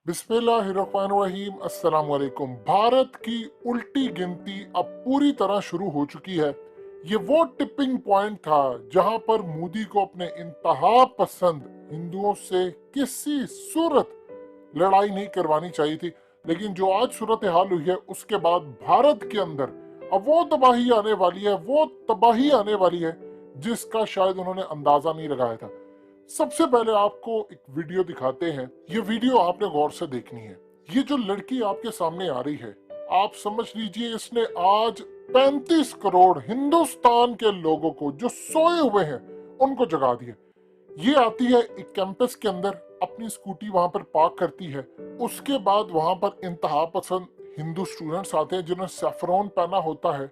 बिस्मिल्लाहिर्रहमानिर्रहीम। अस्सलाम वालेकुम। भारत की उल्टी गिनती अब पूरी तरह शुरू हो चुकी है। ये वो टिपिंग पॉइंट था जहां पर मोदी को अपने इंतहा पसंद हिंदुओं से किसी सूरत लड़ाई नहीं करवानी चाहिए थी। लेकिन जो आज सूरत हाल हुई है उसके बाद भारत के अंदर अब वो तबाही आने वाली है, वो तबाही आने वाली है जिसका शायद उन्होंने अंदाजा नहीं लगाया था। सबसे पहले आपको एक वीडियो दिखाते हैं। ये वीडियो आपने गौर से देखनी है। ये जो लड़की आपके सामने आ रही है, आप समझ लीजिए इसने आज 35 करोड़ हिंदुस्तान के लोगों को जो सोए हुए हैं उनको जगा दिया। ये आती है एक कैंपस के अंदर, अपनी स्कूटी वहां पर पार्क करती है। उसके बाद वहां पर इंतहा पसंद हिंदू स्टूडेंट्स आते हैं जिन्होंने सैफरॉन पहना होता है।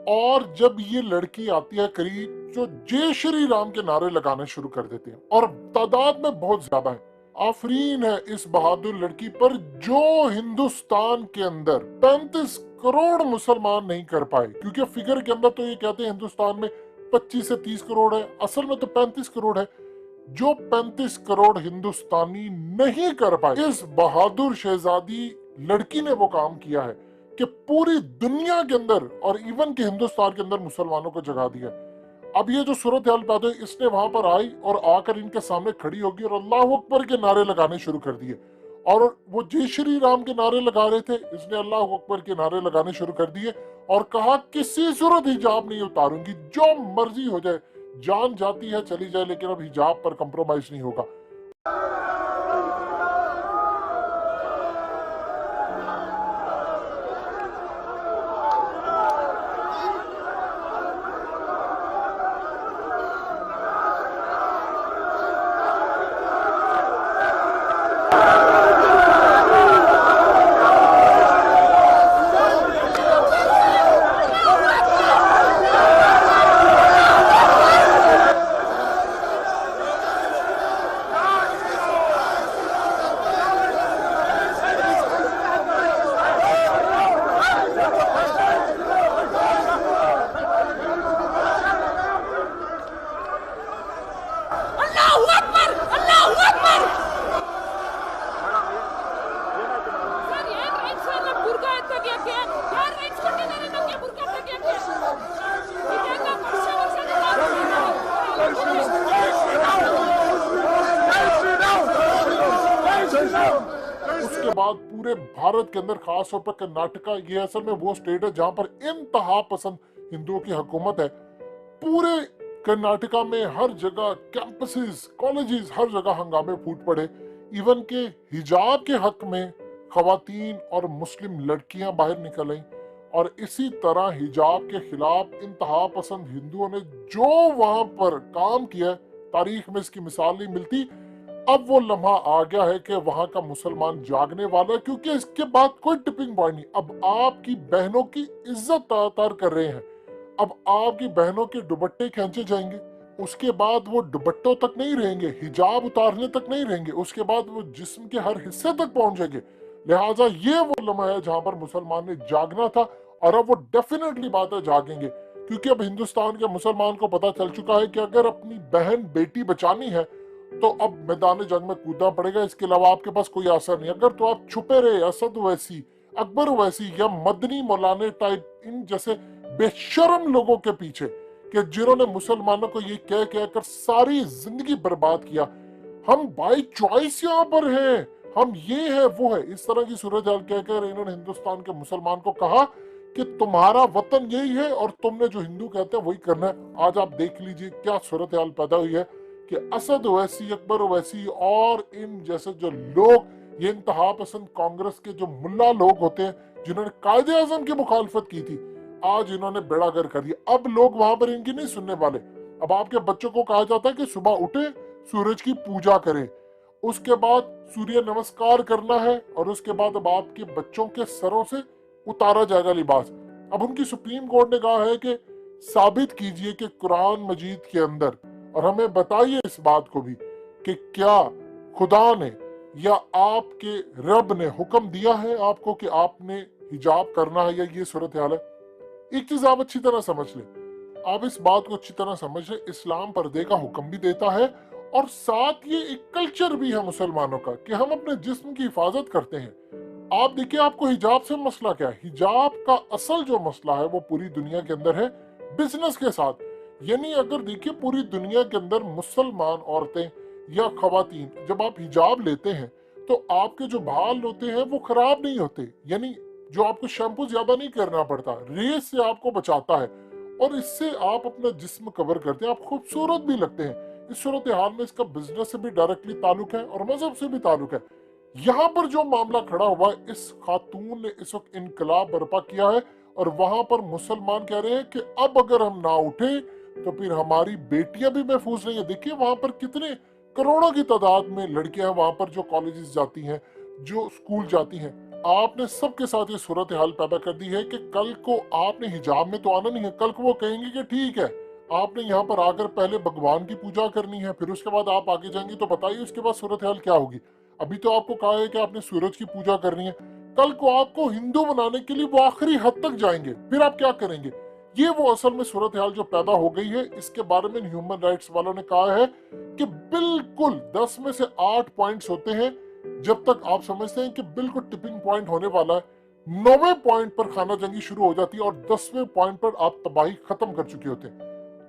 और जब ये लड़की आती है करीब, जो जय श्री राम के नारे लगाने शुरू कर देते हैं और तादाद में बहुत ज्यादा है। आफरीन है इस बहादुर लड़की पर जो हिंदुस्तान के अंदर 35 करोड़ मुसलमान नहीं कर पाए, क्योंकि फिगर के अंदर तो ये कहते हैं हिंदुस्तान में 25 से 30 करोड़ है, असल में तो 35 करोड़ है। जो 35 करोड़ हिंदुस्तानी नहीं कर पाए, इस बहादुर शहजादी लड़की ने वो काम किया है कि पूरी दुनिया के अंदर और इवन के हिंदुस्तान के अंदर मुसलमानों को जगा दिया। अब ये जो सूरत हाल पैदा हुई, इसने वहां पर आई और आकर इनके सामने खड़ी होगी और अल्लाह अकबर के नारे लगाने शुरू कर दिए। और वो जय श्री राम के नारे लगा रहे थे, इसने अल्लाह अकबर के नारे लगाने शुरू कर दिए और कहा किसी सूरत हिजाब नहीं उतारूंगी, जो मर्जी हो जाए, जान जाती है चली जाए, लेकिन अब हिजाब पर कंप्रोमाइज नहीं होगा। उसके बाद पूरे भारत के अंदर, खास तौर पर कर्नाटका, ये असल में वो स्टेट है जहां पर इंतहा पसंद हिंदुओं की हुकूमत है। पूरे कर्नाटका में हर जगह कैंपसेस, कॉलेजेस, हर जगह हंगामे फूट पड़े। इवन के हिजाब के हक में खवातीन और मुस्लिम लड़कियां बाहर निकल आई और इसी तरह हिजाब के खिलाफ इंतहा पसंद हिंदुओं ने जो वहां पर काम किया, तारीख में इसकी मिसाल नहीं मिलती। अब वो लम्हा आ गया है कि वहां का मुसलमान जागने वाला है, क्योंकि इसके बाद कोई टिपिंग पॉइंट नहीं। अब आपकी बहनों की इज्जत तार कर रहे हैं, अब आपकी बहनों के दुपट्टे खींचे जाएंगे, उसके बाद वो दुपट्टों तक नहीं रहेंगे, हिजाब उतारने तक नहीं रहेंगे, उसके बाद वो जिस्म के हर हिस्से तक पहुंचेंगे। लिहाजा ये वो लम्हा है जहां पर मुसलमान ने जागना था और अब वो डेफिनेटली बात है जागेंगे, क्योंकि अब हिंदुस्तान के मुसलमान को पता चल चुका है कि अगर अपनी बहन बेटी बचानी है तो अब मैदान जंग में कूदना पड़ेगा। इसके अलावा आपके पास कोई आसर नहीं। अगर तो आप छुपे रहे असद वैसी, अकबर वैसी या मदनी मौलाने टाइप इन जैसे बेशरम लोगों के पीछे, कि जिन्होंने मुसलमानों को ये कह कर सारी जिंदगी बर्बाद किया, हम बाई चॉइस यहाँ पर हैं, हम ये है वो है, इस तरह की सूरत हाल कहकर इन्होंने हिंदुस्तान के मुसलमान को कहा कि तुम्हारा वतन यही है और तुमने जो हिंदू कहते हैं वही करना है। आज आप देख लीजिए क्या सूरत हाल पैदा हुई है कि असद ओवैसी, अकबर ओवैसी और इन जैसे जो लोग, ये इंतहा पसंद कांग्रेस के जो मुल्ला लोग होते हैं जिन्होंने कायदे आजम की मुखालफत की थी, आज इन्होंने बेड़ागर कर दिया। अब लोग वहां पर इनकी नहीं सुनने वाले। अब आपके बच्चों को कहा जाता है कि सुबह उठे, सूरज की पूजा करें, उसके बाद सूर्य नमस्कार करना है और उसके बाद अब आपके बच्चों के सरों से उतारा जाएगा लिबास। अब उनकी सुप्रीम कोर्ट ने कहा है कि साबित कीजिए कि कुरान मजीद के अंदर, और हमें बताइए इस बात को भी कि क्या खुदा ने या आपके रब ने हुक्म दिया है आपको कि आपने हिजाब करना है, या ये सूरत हाल है। एक चीज आप अच्छी तरह समझ ले, आप इस बात को अच्छी तरह समझ ले, इस्लाम पर्दे का हुक्म भी देता है और साथ ये एक कल्चर भी है मुसलमानों का कि हम अपने जिस्म की हिफाजत करते हैं। आप देखिए, आपको हिजाब से मसला क्या है? हिजाब का असल जो मसला है वो पूरी दुनिया के अंदर है बिजनेस के साथ। यानी अगर देखिए, पूरी दुनिया के अंदर मुसलमान औरतें या खवातीन जब आप हिजाब लेते हैं तो आपके जो बाल होते हैं वो खराब नहीं होते, यानी जो आपको शैम्पू ज्यादा नहीं करना पड़ता, रेस से आपको बचाता है और इससे आप अपना जिस्म कवर करते हैं, आप खूबसूरत भी लगते हैं। इस सूरत हाल में इसका बिजनेस से भी डायरेक्टली ताल्लुक है और मजहब से भी ताल्लुक है। यहाँ पर जो मामला खड़ा हुआ है, इस खातून ने इस वक्त इनकलाब बर्पा किया है और वहां पर मुसलमान कह रहे हैं कि अब अगर हम ना उठे तो फिर हमारी बेटियां भी महफूज नहीं है। देखिए वहां पर कितने करोड़ों की तादाद में लड़कियां वहां पर जो कॉलेजेस जाती हैं, जो स्कूल जाती हैं। आपने सबके साथ ये सूरत हाल पैदा कर दी है कि कल को आपने हिजाब में तो आना नहीं है, कल को वो कहेंगे कि ठीक है आपने यहाँ पर आकर पहले भगवान की पूजा करनी है, फिर उसके बाद आप आगे जाएंगे, तो बताइए उसके बाद सूरत हाल क्या होगी। अभी तो आपको कहा है कि आपने सूरज की पूजा करनी है, कल को आपको हिंदू बनाने के लिए वो आखिरी हद तक जाएंगे, फिर आप क्या करेंगे। ये वो असल में सूरत हाल जो पैदा हो गई है। इसके बारे में ह्यूमन राइट्स वालों ने कहा है कि बिल्कुल 10 में से 8 पॉइंट्स होते हैं, जब तक आप समझते हैं कि बिल्कुल टिपिंग पॉइंट होने वाला है, 9वें पॉइंट पर खाना जंगी शुरू हो जाती है और 10वें पॉइंट पर आप तबाही खत्म कर चुके होते हैं।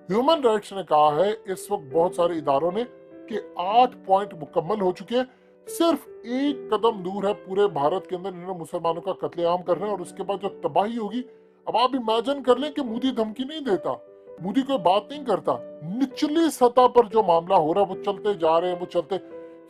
ह्यूमन राइट्स ने कहा है इस वक्त बहुत सारे इदारों ने कि 8 पॉइंट मुकम्मल हो चुके हैं, सिर्फ एक कदम दूर है पूरे भारत के अंदर इन्होंने मुसलमानों का कत्लेआम करना है और उसके बाद जो तबाही होगी। अब आप इमेजिन कर लें कि मोदी धमकी नहीं देता, मोदी कोई बात नहीं करता, निचली सतह पर जो मामला हो रहा है वो चलते जा रहे हैं, वो चलते,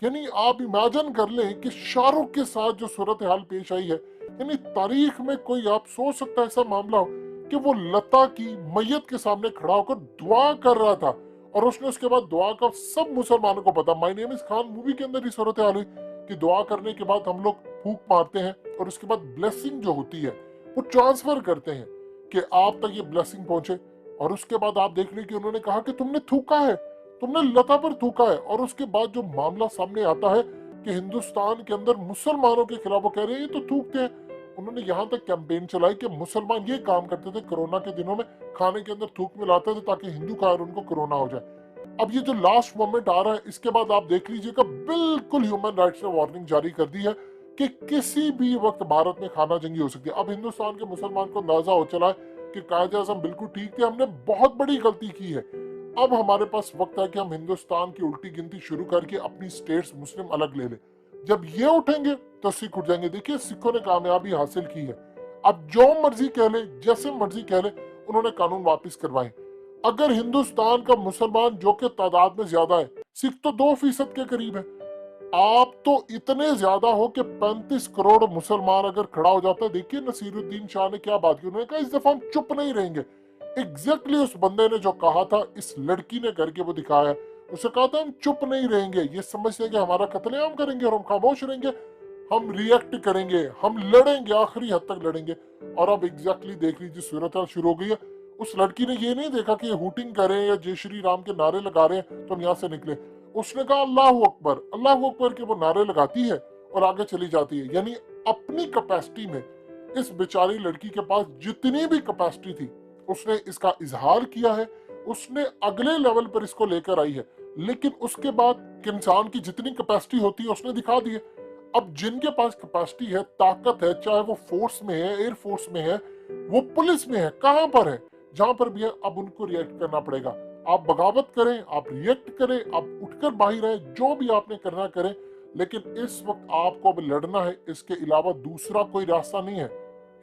यानी आप इमेजिन कर लें कि शाहरुख के साथ जो सूरत हाल पेश आई है, यानी तारीख में कोई आप सोच सकता है ऐसा मामला हो कि वो लता की मैयत के सामने खड़ा होकर दुआ कर रहा था और उसने उसके बाद दुआ का सब मुसलमानों को पता। My name is Khan movie के अंदर ही सूरत हाल हुई कि दुआ करने के बाद हम लोग फूंक मारते हैं और उसके बाद ब्लेसिंग जो होती है वो ट्रांसफर करते हैं कि आप तक ये ब्लेसिंग पहुंचे। और उसके बाद आप देख रहे कि उन्होंने कहा कि तुमने थूका है, तुमने लता पर थूका है। और उसके बाद जो मामला सामने आता है कि हिंदुस्तान के अंदर मुसलमानों के खिलाफ वो कह रहे हैं ये तो थूकते हैं। उन्होंने यहाँ तक कैंपेन चलाई कि मुसलमान ये काम करते थे कोरोना के दिनों में, खाने के अंदर थूक मिलाते थे ताकि हिंदू खाए और उनको कोरोना हो जाए। अब ये जो लास्ट मोमेंट आ रहा है इसके बाद आप देख लीजिएगा बिल्कुल ह्यूमन राइट्स ने वार्निंग जारी कर दी है कि किसी भी वक्त भारत में खाना जंगी हो सकती है। अब हिंदुस्तान के मुसलमान को अंदाजा हो चला है कि कायदे आज़म बिल्कुल ठीक थे, हमने बहुत बड़ी गलती की है। अब हमारे पास वक्त है कि हम हिंदुस्तान की उल्टी गिनती शुरू करके अपनी स्टेट्स मुस्लिम अलग ले लें। जब ये उठेंगे तो सिख उठ जाएंगे। देखिए सिखों ने कामयाबी हासिल की है, अब जो मर्जी कह ले, जैसे मर्जी कह ले, उन्होंने कानून वापस करवाए। अगर हिंदुस्तान का मुसलमान जो कि तादाद में ज्यादा है, सिख तो 2% के करीब है, आप तो इतने ज्यादा हो कि 35 करोड़ मुसलमान अगर खड़ा हो जाता है। देखिए नसीरुद्दीन शाह ने क्या बात की, उन्होंने कहा इस दफा हम चुप नहीं रहेंगे। एग्जैक्टली उस बंदे ने जो कहा था इस लड़की ने करके वो दिखाया। उसे कहा था हम चुप नहीं रहेंगे, ये समझते हैं कि हमारा कत्लेआम करेंगे और हम खामोश रहेंगे, हम रिएक्ट करेंगे, हम लड़ेंगे, आखिरी हद तक लड़ेंगे। और अब एग्जैक्टली देख लीजिए सूरत हाल शुरू हो गई है। उस लड़की ने ये नहीं देखा कि ये हुटिंग कर रहे हैं या जय श्री राम के नारे लगा रहे हैं तो हम यहाँ से निकले। उसने कहा अल्लाह अकबर के वो नारे लगाती है और आगे चली जाती है। यानी अपनी कैपेसिटी में इस बेचारी लड़की के पास जितनी भी कैपेसिटी थी उसने इसका इजहार किया है, उसने अगले लेवल पर इसको लेकर आई है। लेकिन उसके बाद इंसान की जितनी कैपेसिटी होती है उसने दिखा दी है। अब जिनके पास कैपेसिटी है, ताकत है, चाहे वो फोर्स में है, एयर फोर्स में है, वो पुलिस में है, कहां पर है, जहां पर भी है, अब उनको रिएक्ट करना पड़ेगा। आप बगावत करें, आप रिएक्ट करें, आप उठकर बाहर आए, जो भी आपने करना करें, लेकिन इस वक्त आपको अब लड़ना है, इसके अलावा दूसरा कोई रास्ता नहीं है।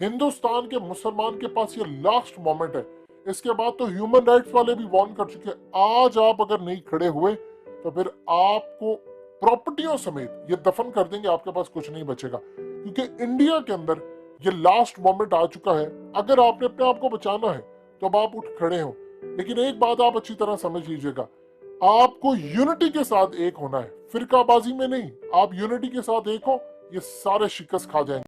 हिंदुस्तान के मुसलमान के पास ये लास्ट मोमेंट है। इसके बाद तो ह्यूमन राइट्स वाले भी वार्न कर चुके हैं, आज आप अगर नहीं खड़े हुए तो फिर आपको प्रॉपर्टियों समेत ये दफन कर देंगे, आपके पास कुछ नहीं बचेगा। क्योंकि इंडिया के अंदर ये लास्ट मोमेंट आ चुका है। अगर आपने अपने आप को बचाना है तो अब आप उठ खड़े हो। लेकिन एक बात आप अच्छी तरह समझ लीजिएगा, आपको यूनिटी के साथ एक होना है, फिरकाबाजी में नहीं। आप यूनिटी के साथ एक हो, ये सारे शिकस्त खा जाएंगे।